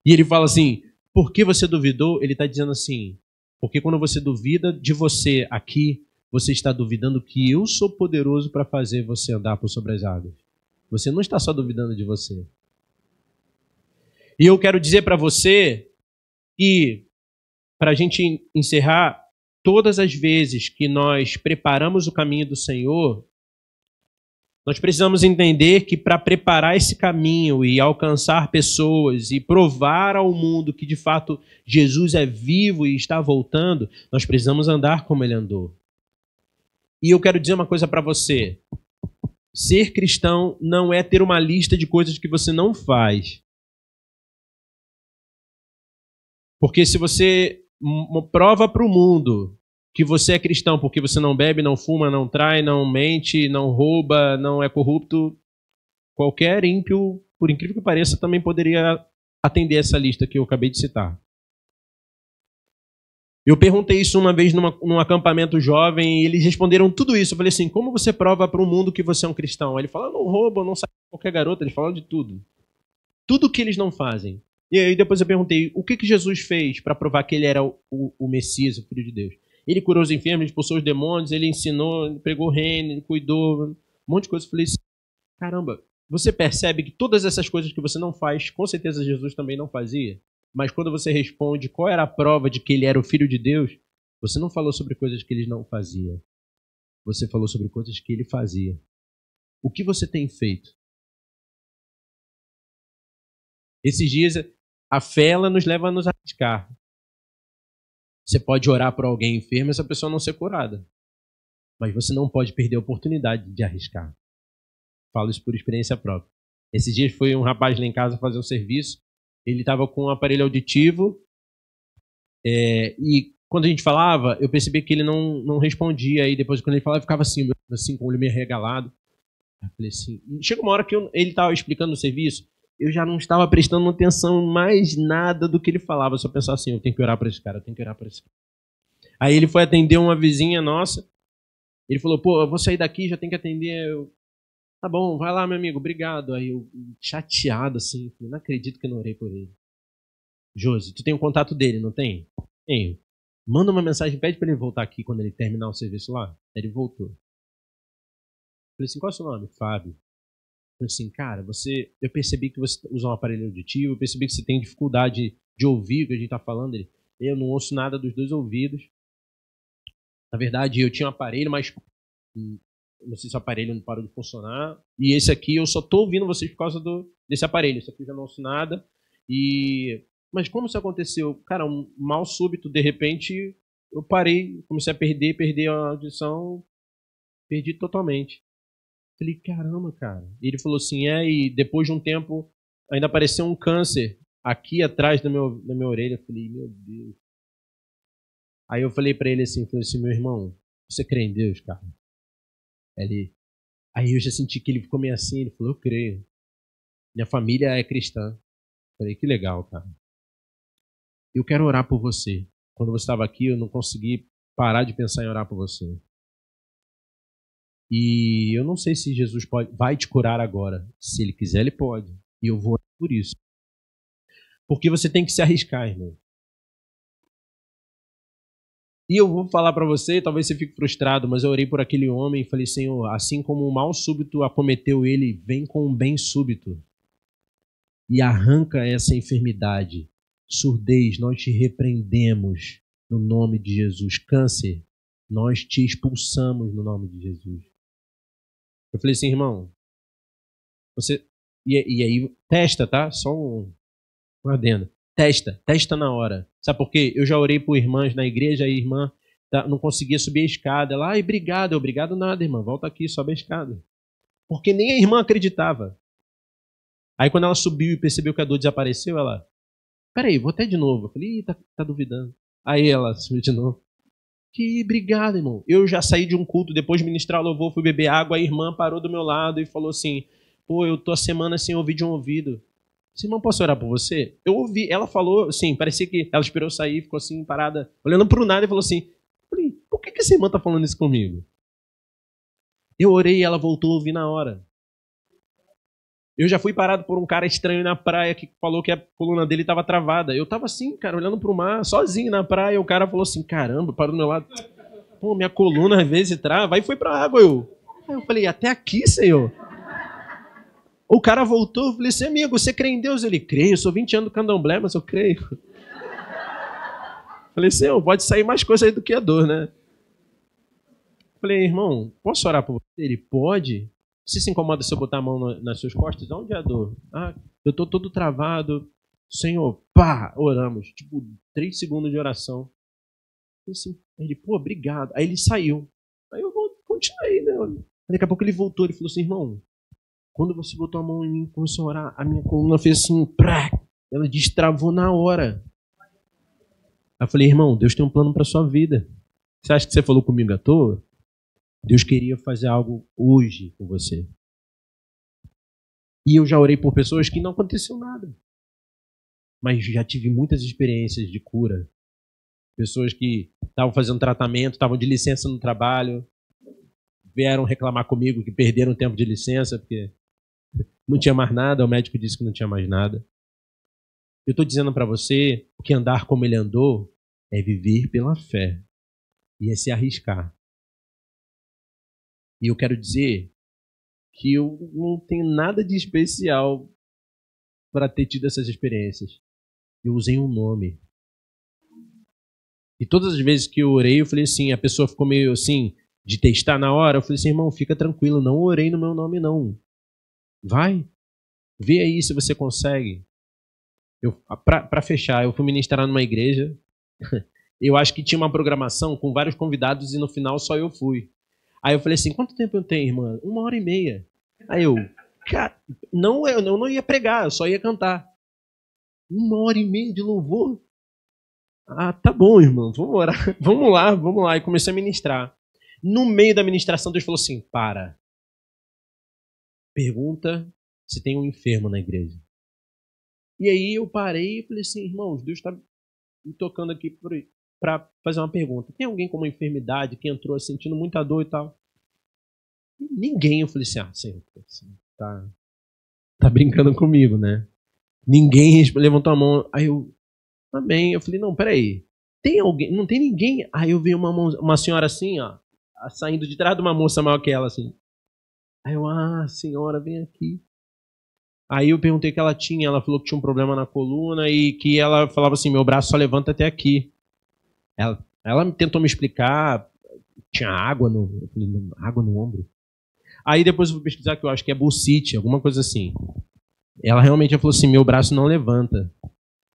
[SPEAKER 1] e ele fala assim, por que você duvidou? Ele está dizendo assim, porque quando você duvida de você aqui, você está duvidando que eu sou poderoso para fazer você andar por sobre as águas. Você não está só duvidando de você. E eu quero dizer para você que, para a gente encerrar, todas as vezes que nós preparamos o caminho do Senhor, nós precisamos entender que para preparar esse caminho e alcançar pessoas e provar ao mundo que de fato Jesus é vivo e está voltando, nós precisamos andar como ele andou. E eu quero dizer uma coisa para você. Ser cristão não é ter uma lista de coisas que você não faz. Porque se você prova para o mundo que você é cristão porque você não bebe, não fuma, não trai, não mente, não rouba, não é corrupto, qualquer ímpio, por incrível que pareça, também poderia atender essa lista que eu acabei de citar. Eu perguntei isso uma vez num acampamento jovem e eles responderam tudo isso. Eu falei assim, como você prova para o mundo que você é um cristão? Aí ele falou, eu não roubo, eu não saio com qualquer garota. Eles falaram de tudo. Tudo que eles não fazem. E aí depois eu perguntei, o que Jesus fez para provar que ele era o Messias, o Filho de Deus? Ele curou os enfermos, ele expulsou os demônios, ele ensinou, ele pregou o reino, ele cuidou, um monte de coisa. Eu falei assim, caramba, você percebe que todas essas coisas que você não faz, com certeza Jesus também não fazia? Mas quando você responde qual era a prova de que ele era o Filho de Deus, você não falou sobre coisas que ele não fazia. Você falou sobre coisas que ele fazia. O que você tem feito? Esses dias, a fé ela nos leva a nos arriscar. Você pode orar por alguém enfermo e essa pessoa não ser curada. Mas você não pode perder a oportunidade de arriscar. Falo isso por experiência própria. Esses dias foi um rapaz lá em casa fazer um serviço. Ele estava com um aparelho auditivo e quando a gente falava, eu percebi que ele não respondia. Aí depois, quando ele falava, ficava assim com o olho meio regalado. Eu falei assim, chega uma hora que ele estava explicando o serviço, eu já não estava prestando atenção mais nada do que ele falava. Eu só pensava assim, eu tenho que orar para esse cara, eu tenho que orar para esse cara. Aí ele foi atender uma vizinha nossa. Ele falou, pô, eu vou sair daqui, já tenho que atender. Tá bom, vai lá, meu amigo, obrigado. Aí eu, chateado assim, não acredito que eu não orei por ele. Josi, tu tem o contato dele, não tem? Tenho. Manda uma mensagem, pede para ele voltar aqui quando ele terminar o serviço lá. Aí ele voltou. Falei assim, qual é o seu nome? Fábio. Falei assim, cara, eu percebi que você usa um aparelho auditivo, eu percebi que você tem dificuldade de ouvir o que a gente tá falando. Eu não ouço nada dos dois ouvidos. Na verdade, eu tinha um aparelho, mas não sei se o aparelho não parou de funcionar. E esse aqui, eu só tô ouvindo vocês por causa desse aparelho. Esse aqui eu já não ouço nada. Mas como isso aconteceu? Cara, um mal súbito, de repente, eu parei, comecei a perder a audição, perdi totalmente. Falei, caramba, cara. E ele falou assim, e depois de um tempo, ainda apareceu um câncer aqui atrás da minha orelha. Eu falei, meu Deus. Aí eu falei pra ele assim, meu irmão, você crê em Deus, cara? Aí eu já senti que ele ficou meio assim, ele falou, eu creio. Minha família é cristã. Falei, que legal, cara. Eu quero orar por você. Quando você estava aqui, eu não consegui parar de pensar em orar por você. E eu não sei se Jesus vai te curar agora. Se ele quiser, ele pode. E eu vou orar por isso. Porque você tem que se arriscar, irmão. E eu vou falar para você, talvez você fique frustrado, mas eu orei por aquele homem e falei, Senhor, assim como o mal súbito acometeu ele, vem com um bem súbito. E arranca essa enfermidade. Surdez, nós te repreendemos no nome de Jesus. Câncer, nós te expulsamos no nome de Jesus. Eu falei assim, irmão, você... E aí, testa, tá? Só um adendo. Testa na hora. Sabe por quê? Eu já orei por irmãs na igreja, a irmã não conseguia subir a escada. Ela, obrigado. Obrigado nada, irmã. Volta aqui, sobe a escada. Porque nem a irmã acreditava. Aí quando ela subiu e percebeu que a dor desapareceu, ela, peraí, vou até de novo. Eu falei, tá duvidando. Aí ela subiu de novo. Que obrigado, irmão. Eu já saí de um culto, depois de ministrar louvor, fui beber água, a irmã parou do meu lado e falou assim, pô, eu tô a semana sem ouvir de um ouvido. Irmão, posso orar por você? Eu ouvi, ela falou, assim, parecia que ela esperou sair, ficou assim, parada, olhando pro nada e falou assim, por que essa irmã tá falando isso comigo? Eu orei e ela voltou a ouvir na hora. Eu já fui parado por um cara estranho na praia que falou que a coluna dele estava travada. Eu tava assim, cara, olhando pro mar, sozinho na praia, e o cara falou assim, caramba, parou do meu lado. Pô, minha coluna às vezes trava, aí foi pra água. Aí eu falei, até aqui, Senhor? O cara voltou, eu falei assim, amigo, você crê em Deus? Ele, creio, eu sou 20 anos do candomblé, mas eu creio. Falei, Senhor, pode sair mais coisa aí do que a dor, né? Falei, irmão, posso orar por você? Ele, pode. Você se incomoda se eu botar a mão nas suas costas? Onde é a dor? Ah, eu tô todo travado. Senhor, pá, oramos. Tipo, 3 segundos de oração. Assim, ele, pô, obrigado. Aí ele saiu. Aí eu continuei, né? Daqui a pouco ele voltou, ele falou assim, irmão, quando você botou a mão em mim e começou a orar, a minha coluna fez assim, prá, ela destravou na hora. Aí eu falei, irmão, Deus tem um plano para sua vida. Você acha que você falou comigo à toa? Deus queria fazer algo hoje com você. E eu já orei por pessoas que não aconteceu nada. Mas já tive muitas experiências de cura. Pessoas que estavam fazendo tratamento, estavam de licença no trabalho, vieram reclamar comigo que perderam tempo de licença porque não tinha mais nada, o médico disse que não tinha mais nada. Eu estou dizendo para você que andar como ele andou é viver pela fé e é se arriscar. E eu quero dizer que eu não tenho nada de especial para ter tido essas experiências. Eu usei um nome. E todas as vezes que eu orei, eu falei assim, a pessoa ficou meio assim, de testar na hora, eu falei assim, irmão, fica tranquilo, não orei no meu nome não. Vai, vê aí se você consegue. Para fechar, eu fui ministrar numa igreja, eu acho que tinha uma programação com vários convidados e no final só eu fui. Aí eu falei assim, quanto tempo eu tenho, irmã? 1h30. Aí eu, cara, eu não ia pregar, eu só ia cantar. 1h30 de louvor? Ah, tá bom, irmão, vamos orar. Vamos lá. E comecei a ministrar. No meio da ministração, Deus falou assim, para. Pergunta se tem um enfermo na igreja. E aí eu parei e falei assim, irmãos, Deus está me tocando aqui para fazer uma pergunta. Tem alguém com uma enfermidade que entrou sentindo muita dor e tal? Ninguém. Eu falei assim, Senhor, tá brincando comigo, né? Ninguém levantou a mão. Aí eu, amém. Eu falei, não, peraí. Tem alguém? Não tem ninguém. Aí eu vi uma senhora assim, ó, saindo de trás de uma moça maior que ela, assim. Aí eu, senhora, vem aqui. Aí eu perguntei o que ela tinha, ela falou que tinha um problema na coluna e que ela falava assim, meu braço só levanta até aqui. Ela tentou me explicar, tinha água água no ombro. Aí depois eu fui pesquisar que eu acho que é bursite, alguma coisa assim. Ela realmente falou assim, meu braço não levanta.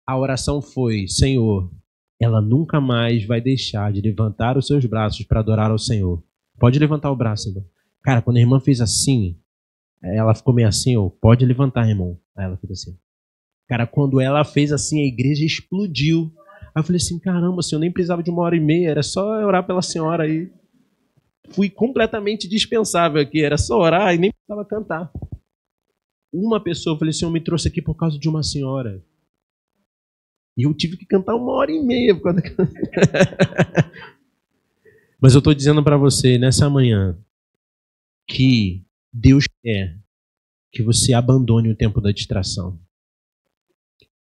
[SPEAKER 1] A oração foi, Senhor, ela nunca mais vai deixar de levantar os seus braços para adorar ao Senhor. Pode levantar o braço, irmão. Cara, quando a irmã fez assim, ela ficou meio assim, pode levantar, irmão. Aí ela fez assim. Cara, quando ela fez assim, a igreja explodiu. Aí eu falei assim, caramba, senhor, nem precisava de 1h30, era só orar pela senhora aí. Fui completamente dispensável aqui, era só orar e nem precisava cantar. Uma pessoa, eu falei, senhor, me trouxe aqui por causa de uma senhora. E eu tive que cantar 1h30 por causa daquela... Mas eu estou dizendo para você, nessa manhã, que Deus quer que você abandone o tempo da distração.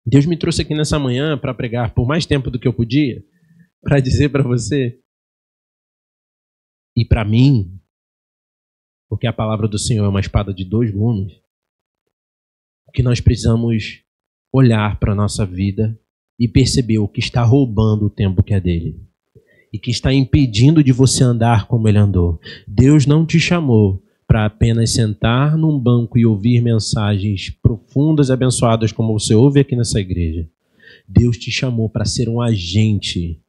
[SPEAKER 1] Deus me trouxe aqui nessa manhã para pregar por mais tempo do que eu podia, para dizer para você e para mim, porque a palavra do Senhor é uma espada de 2 gumes, que nós precisamos olhar para a nossa vida e perceber o que está roubando o tempo que é dele e que está impedindo de você andar como ele andou. Deus não te chamou para apenas sentar num banco e ouvir mensagens profundas e abençoadas como você ouve aqui nessa igreja. Deus te chamou para ser um agente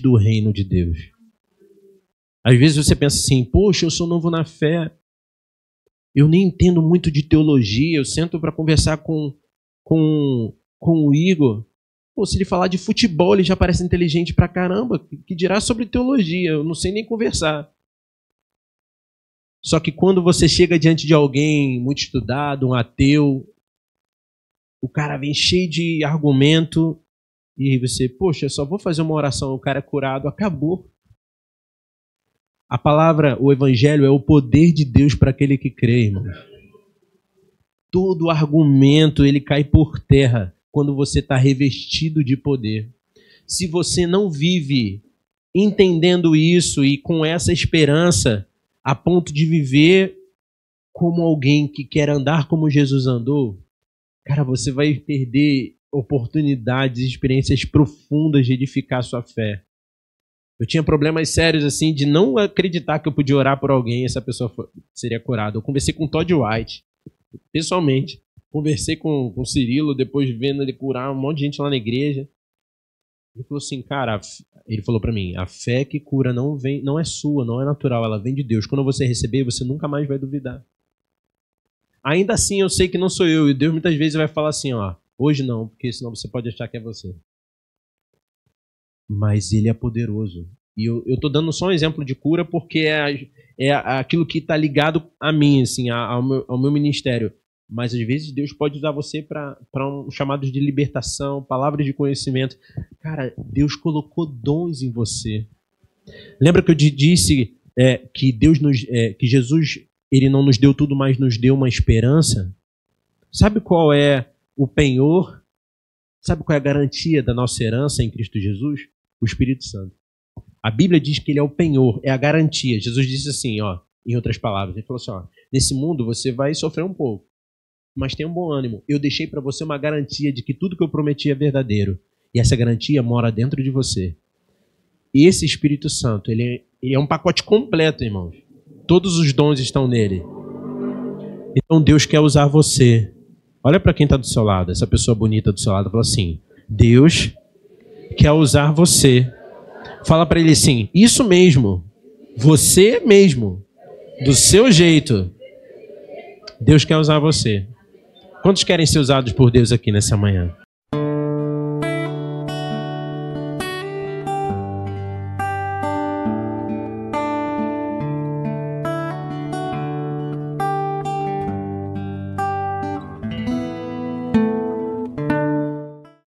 [SPEAKER 1] do reino de Deus. Às vezes você pensa assim, poxa, eu sou novo na fé, eu nem entendo muito de teologia, eu sento para conversar com o Igor. Pô, se ele falar de futebol, ele já parece inteligente pra caramba, que dirá sobre teologia, eu não sei nem conversar. Só que quando você chega diante de alguém muito estudado, um ateu, o cara vem cheio de argumento e você, poxa, eu só vou fazer uma oração, o cara é curado, acabou. A palavra, o evangelho é o poder de Deus para aquele que crê, irmão. Todo argumento ele cai por terra quando você está revestido de poder. Se você não vive entendendo isso e com essa esperança, a ponto de viver como alguém que quer andar como Jesus andou, cara, você vai perder oportunidades, experiências profundas de edificar a sua fé. Eu tinha problemas sérios, assim, de não acreditar que eu podia orar por alguém e essa pessoa seria curada. Eu conversei com o Todd White, pessoalmente. Conversei com o Cirilo, depois vendo ele curar um monte de gente lá na igreja. Ele falou assim, cara, ele falou pra mim, a fé que cura não é sua, não é natural, ela vem de Deus. Quando você receber, você nunca mais vai duvidar. Ainda assim, eu sei que não sou eu, e Deus muitas vezes vai falar assim, ó, hoje não, porque senão você pode achar que é você. Mas ele é poderoso. E eu estou dando só um exemplo de cura porque é aquilo que está ligado a mim, assim, ao meu ministério. Mas às vezes Deus pode usar você para chamados de libertação, palavras de conhecimento. Cara, Deus colocou dons em você. Lembra que eu disse que que Jesus, ele não nos deu tudo, mas nos deu uma esperança? Sabe qual é o penhor? Sabe qual é a garantia da nossa herança em Cristo Jesus? O Espírito Santo. A Bíblia diz que ele é o penhor, é a garantia. Jesus disse assim, ó, em outras palavras, ele falou assim, ó, nesse mundo você vai sofrer um pouco, mas tenha um bom ânimo. Eu deixei para você uma garantia de que tudo que eu prometi é verdadeiro. E essa garantia mora dentro de você. E esse Espírito Santo, ele é um pacote completo, irmãos. Todos os dons estão nele. Então Deus quer usar você. Olha para quem está do seu lado, essa pessoa bonita do seu lado, fala assim, Deus quer usar você. Fala para ele assim, isso mesmo, você mesmo, do seu jeito. Deus quer usar você. Quantos querem ser usados por Deus aqui nessa manhã?